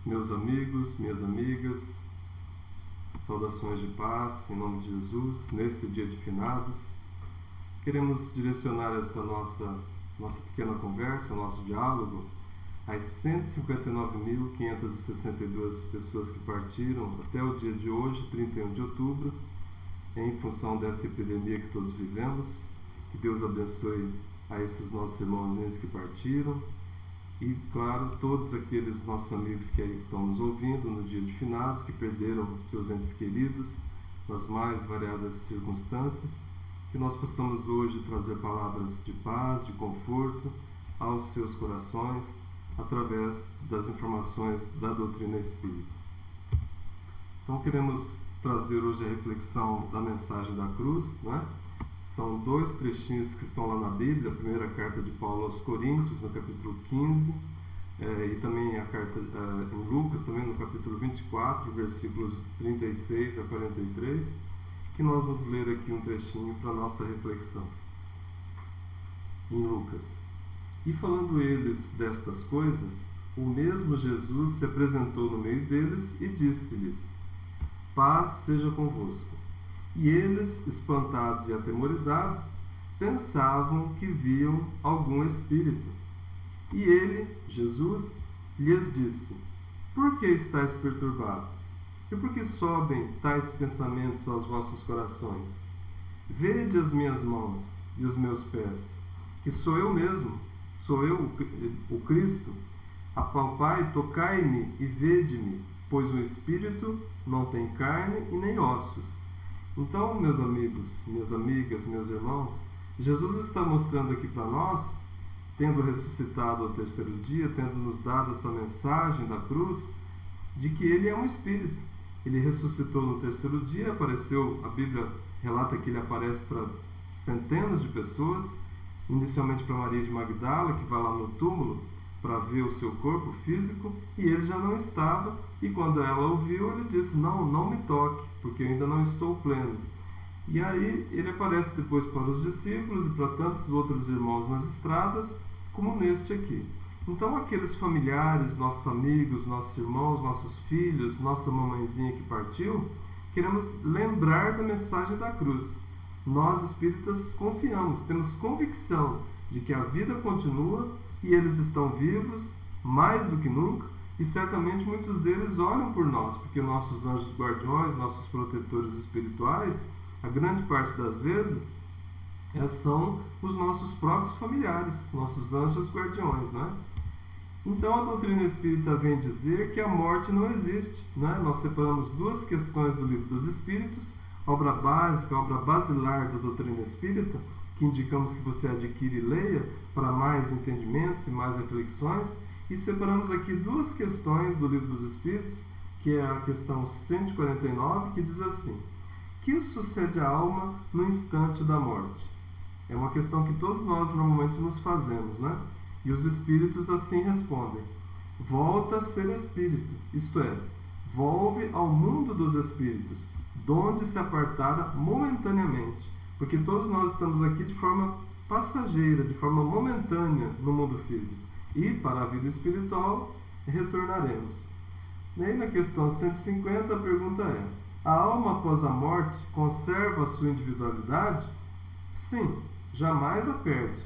Meus amigos, minhas amigas, saudações de paz, em nome de Jesus, nesse dia de finados. Queremos direcionar essa nossa pequena conversa, nosso diálogo, às 159.562 pessoas que partiram até o dia de hoje, 31 de outubro, em função dessa epidemia que todos vivemos. Que Deus abençoe a esses nossos irmãozinhos que partiram e, claro, todos aqueles nossos amigos que aí estão nos ouvindo no dia de finados, que perderam seus entes queridos nas mais variadas circunstâncias. Que nós possamos hoje trazer palavras de paz, de conforto aos seus corações, através das informações da doutrina espírita. Então queremos trazer hoje a reflexão da mensagem da cruz, né? São dois trechinhos que estão lá na Bíblia, a primeira carta de Paulo aos Coríntios, no capítulo 15, e também a carta em Lucas, também no capítulo 24, versículos 36 a 43, que nós vamos ler aqui um trechinho para a nossa reflexão. Em Lucas: E falando eles destas coisas, o mesmo Jesus se apresentou no meio deles e disse-lhes: Paz seja convosco. E eles, espantados e atemorizados, pensavam que viam algum espírito. E ele, Jesus, lhes disse: Por que estáis perturbados? E por que sobem tais pensamentos aos vossos corações? Vede as minhas mãos e os meus pés, que sou eu mesmo, sou eu o Cristo. Apalpai, tocai-me e vede-me, pois o espírito não tem carne e nem ossos. Então, meus amigos, minhas amigas, meus irmãos, Jesus está mostrando aqui para nós, tendo ressuscitado ao terceiro dia, tendo nos dado essa mensagem da cruz, de que ele é um espírito. Ele ressuscitou no terceiro dia, apareceu, a Bíblia relata que ele aparece para centenas de pessoas, inicialmente para Maria de Magdala, que vai lá no túmulo para ver o seu corpo físico, e ele já não estava, e quando ela ouviu, ele disse: não me toque, porque eu ainda não estou pleno. E aí ele aparece depois para os discípulos e para tantos outros irmãos nas estradas, como neste aqui. Então aqueles familiares, nossos amigos, nossos irmãos, nossos filhos, nossa mamãezinha que partiu, queremos lembrar da mensagem da cruz. Nós espíritas confiamos, temos convicção de que a vida continua e eles estão vivos, mais do que nunca, e certamente muitos deles olham por nós, porque nossos anjos guardiões, nossos protetores espirituais, a grande parte das vezes, são os nossos próprios familiares, nossos anjos guardiões, né? Então a doutrina espírita vem dizer que a morte não existe, né? Nós separamos duas questões do Livro dos Espíritos, obra básica, obra basilar da doutrina espírita, que indicamos que você adquire e leia para mais entendimentos e mais reflexões, e separamos aqui duas questões do Livro dos Espíritos, que é a questão 149, que diz assim: que sucede à alma no instante da morte? É uma questão que todos nós normalmente nos fazemos, né? E os espíritos assim respondem: volta a ser espírito, isto é, volve ao mundo dos espíritos, donde se apartara momentaneamente, porque todos nós estamos aqui de forma passageira, de forma momentânea no mundo físico, e para a vida espiritual retornaremos. E aí na questão 150 a pergunta é: a alma após a morte conserva a sua individualidade? Sim, jamais a perde.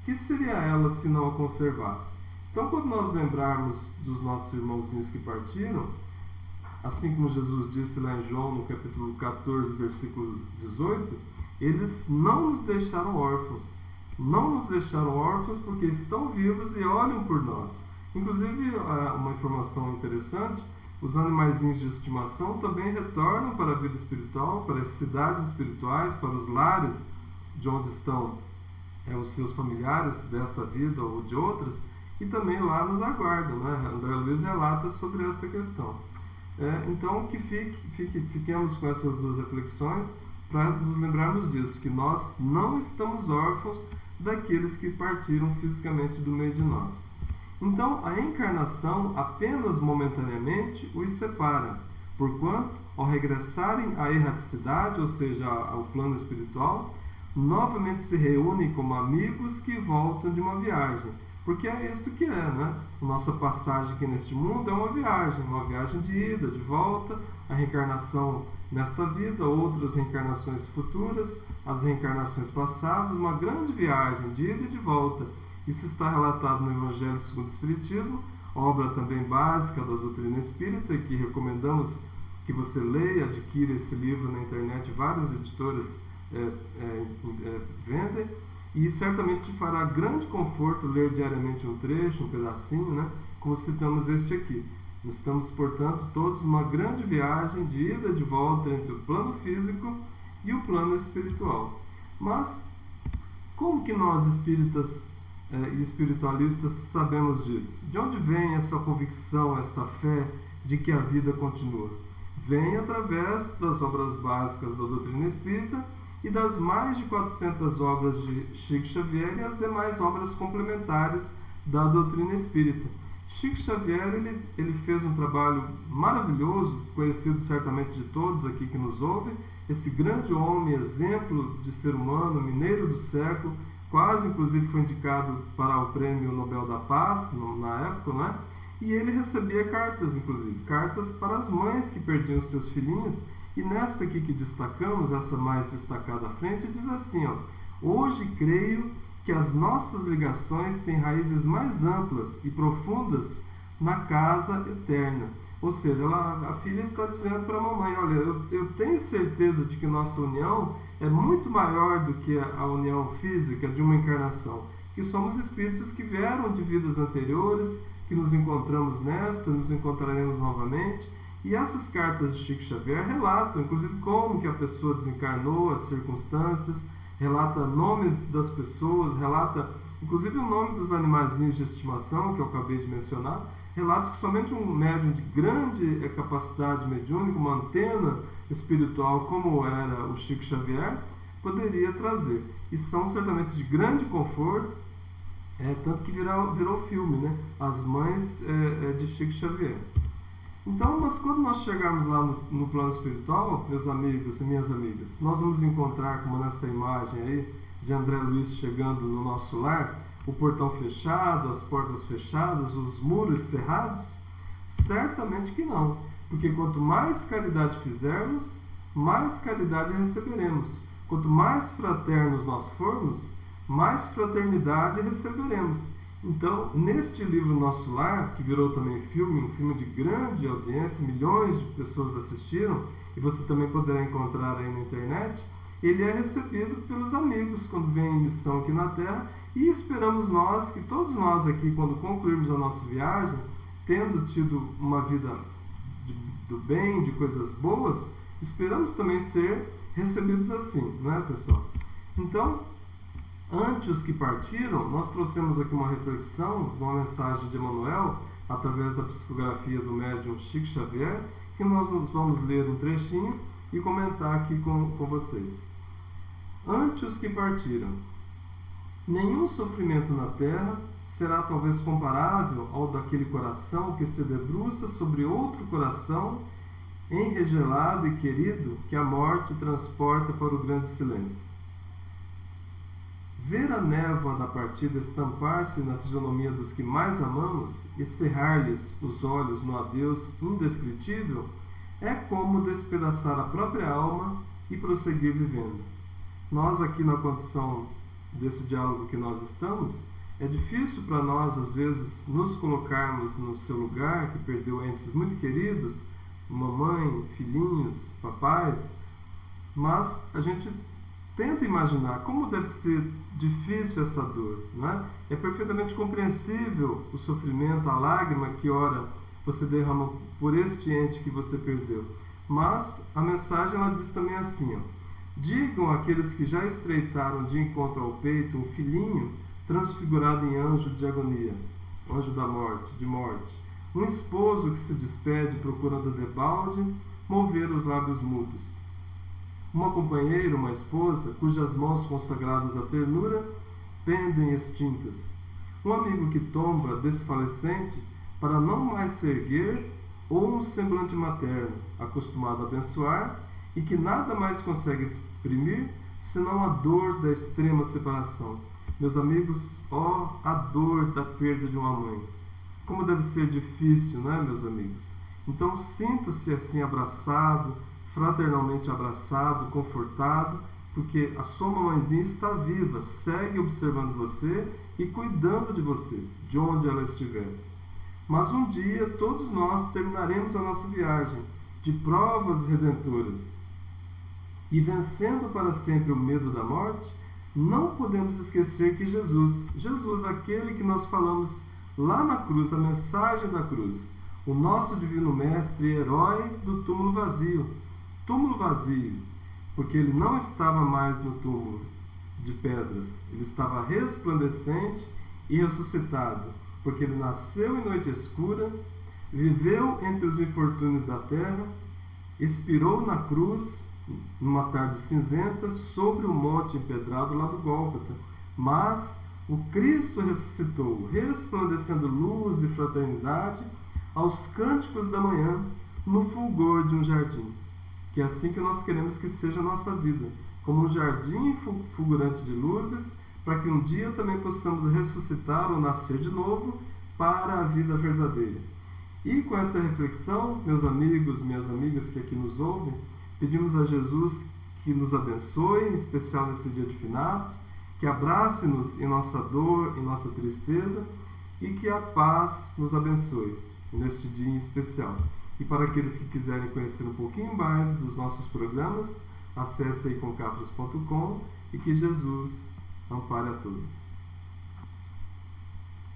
Que seria ela se não a conservasse? Então, quando nós lembrarmos dos nossos irmãozinhos que partiram, assim como Jesus disse lá em João, no capítulo 14, versículo 18, eles não nos deixaram órfãos. Não nos deixaram órfãos porque estão vivos e olham por nós. Inclusive, uma informação interessante, os animaizinhos de estimação também retornam para a vida espiritual, para as cidades espirituais, para os lares de onde estão os seus familiares desta vida ou de outras, e também lá nos aguardam, né? André Luiz relata sobre essa questão. Então, que fiquemos com essas duas reflexões para nos lembrarmos disso, que nós não estamos órfãos daqueles que partiram fisicamente do meio de nós. Então, a encarnação apenas momentaneamente os separa, porquanto, ao regressarem à erraticidade, ou seja, ao plano espiritual, novamente se reúnem como amigos que voltam de uma viagem, Porque é isto que é, né? Nossa passagem aqui neste mundo é uma viagem de ida, de volta, a reencarnação nesta vida, outras reencarnações futuras, as reencarnações passadas, uma grande viagem de ida e de volta. Isso está relatado no Evangelho segundo o Espiritismo, obra também básica da doutrina espírita, que recomendamos que você leia, adquira esse livro na internet, várias editoras vendem, e certamente te fará grande conforto ler diariamente um trecho, um pedacinho, né, como citamos este aqui. Nós estamos, portanto, todos numa grande viagem de ida e de volta entre o plano físico e o plano espiritual. Mas, como que nós espíritas e espiritualistas sabemos disso? De onde vem essa convicção, esta fé de que a vida continua? Vem através das obras básicas da doutrina espírita e das mais de 400 obras de Chico Xavier e as demais obras complementares da doutrina espírita. Chico Xavier ele fez um trabalho maravilhoso, conhecido certamente de todos aqui que nos ouvem, esse grande homem, exemplo de ser humano, mineiro do século, quase inclusive foi indicado para o Prêmio Nobel da Paz, na época, né? E ele recebia cartas, inclusive, cartas para as mães que perdiam seus filhinhos, e nesta aqui que destacamos, essa mais destacada à frente, diz assim, ó: hoje creio que as nossas ligações têm raízes mais amplas e profundas na casa eterna. Ou seja, a filha está dizendo para a mamãe, olha, eu tenho certeza de que nossa união é muito maior do que a união física de uma encarnação, que somos espíritos que vieram de vidas anteriores, que nos encontramos nesta, nos encontraremos novamente. E essas cartas de Chico Xavier relatam, inclusive, como que a pessoa desencarnou, as circunstâncias, relata nomes das pessoas, relata, inclusive, o nome dos animaizinhos de estimação, que eu acabei de mencionar, relatos que somente um médium de grande capacidade mediúnica, uma antena espiritual, como era o Chico Xavier, poderia trazer. E são certamente de grande conforto, tanto que virou filme, né? As Mães de Chico Xavier. Então, mas quando nós chegarmos lá no plano espiritual, meus amigos e minhas amigas, nós vamos encontrar, como nesta imagem aí, de André Luiz chegando no nosso lar, o portão fechado, as portas fechadas, os muros cerrados? Certamente que não, porque quanto mais caridade fizermos, mais caridade receberemos. Quanto mais fraternos nós formos, mais fraternidade receberemos. Então, neste livro Nosso Lar, que virou também filme, um filme de grande audiência, milhões de pessoas assistiram, e você também poderá encontrar aí na internet, ele é recebido pelos amigos quando vem em missão aqui na Terra, e esperamos nós, que todos nós aqui, quando concluirmos a nossa viagem, tendo tido uma vida do bem, de coisas boas, esperamos também ser recebidos assim, não é, pessoal? Então, ante os que partiram, nós trouxemos aqui uma reflexão, uma mensagem de Emmanuel, através da psicografia do médium Chico Xavier, que nós vamos ler um trechinho e comentar aqui com vocês. Ante os que partiram, nenhum sofrimento na terra será talvez comparável ao daquele coração que se debruça sobre outro coração enregelado e querido que a morte transporta para o grande silêncio. Ver a névoa da partida estampar-se na fisionomia dos que mais amamos e cerrar-lhes os olhos no adeus indescritível é como despedaçar a própria alma e prosseguir vivendo. Nós aqui na condição desse diálogo que nós estamos, é difícil para nós às vezes nos colocarmos no seu lugar, que perdeu entes muito queridos, mamãe, filhinhos, papais, mas a gente tenta imaginar como deve ser difícil essa dor, né? É perfeitamente compreensível o sofrimento, a lágrima que ora você derrama por este ente que você perdeu. Mas a mensagem ela diz também assim, ó: digam àqueles que já estreitaram de encontro ao peito um filhinho transfigurado em anjo de agonia, anjo da morte, de morte, um esposo que se despede procurando debalde mover os lábios mudos, uma companheira, uma esposa, cujas mãos consagradas à ternura pendem extintas, um amigo que tomba desfalecente para não mais se erguer, ou um semblante materno, acostumado a abençoar, e que nada mais consegue exprimir senão a dor da extrema separação. Meus amigos, a dor da perda de uma mãe. Como deve ser difícil, não é, meus amigos? Então sinta-se assim abraçado, fraternalmente abraçado, confortado, porque a sua mamãezinha está viva, segue observando você e cuidando de você, de onde ela estiver. Mas um dia todos nós terminaremos a nossa viagem de provas redentoras. E vencendo para sempre o medo da morte, não podemos esquecer que Jesus, aquele que nós falamos lá na cruz, a mensagem da cruz, o nosso divino mestre e herói do túmulo vazio, porque ele não estava mais no túmulo de pedras, ele estava resplandecente e ressuscitado, porque ele nasceu em noite escura, viveu entre os infortúnios da terra, expirou na cruz, numa tarde cinzenta, sobre o monte empedrado lá do Gólgota. Mas o Cristo ressuscitou, resplandecendo luz e fraternidade aos cânticos da manhã, no fulgor de um jardim. Que é assim que nós queremos que seja a nossa vida, como um jardim fulgurante de luzes, para que um dia também possamos ressuscitar ou nascer de novo para a vida verdadeira. E com essa reflexão, meus amigos, minhas amigas que aqui nos ouvem, pedimos a Jesus que nos abençoe, em especial nesse dia de finados, que abrace-nos em nossa dor, em nossa tristeza, e que a paz nos abençoe neste dia em especial. E para aqueles que quiserem conhecer um pouquinho mais dos nossos programas, acesse aí concafros.com e que Jesus ampare a todos.